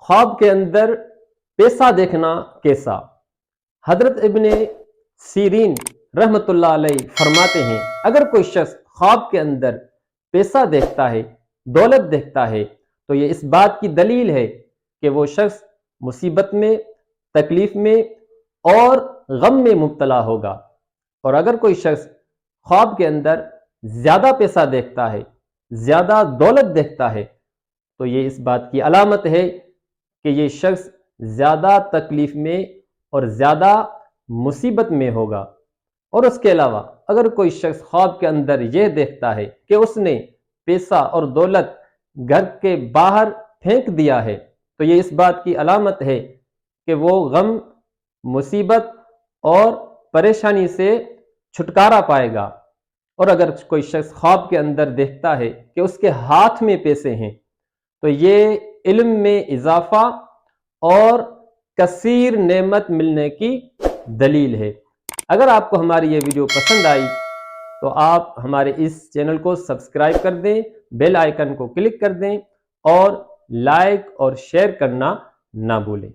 خواب کے اندر پیسہ دیکھنا کیسا؟ حضرت ابن سیرین رحمۃ اللہ علیہ فرماتے ہیں اگر کوئی شخص خواب کے اندر پیسہ دیکھتا ہے، دولت دیکھتا ہے، تو یہ اس بات کی دلیل ہے کہ وہ شخص مصیبت میں، تکلیف میں اور غم میں مبتلا ہوگا۔ اور اگر کوئی شخص خواب کے اندر زیادہ پیسہ دیکھتا ہے، زیادہ دولت دیکھتا ہے، تو یہ اس بات کی علامت ہے کہ یہ شخص زیادہ تکلیف میں اور زیادہ مصیبت میں ہوگا۔ اور اس کے علاوہ اگر کوئی شخص خواب کے اندر یہ دیکھتا ہے کہ اس نے پیسہ اور دولت گھر کے باہر پھینک دیا ہے، تو یہ اس بات کی علامت ہے کہ وہ غم، مصیبت اور پریشانی سے چھٹکارا پائے گا۔ اور اگر کوئی شخص خواب کے اندر دیکھتا ہے کہ اس کے ہاتھ میں پیسے ہیں، تو یہ علم میں اضافہ اور کثیر نعمت ملنے کی دلیل ہے۔ اگر آپ کو ہماری یہ ویڈیو پسند آئی تو آپ ہمارے اس چینل کو سبسکرائب کر دیں، بیل آئیکن کو کلک کر دیں اور لائک اور شیئر کرنا نہ بھولیں۔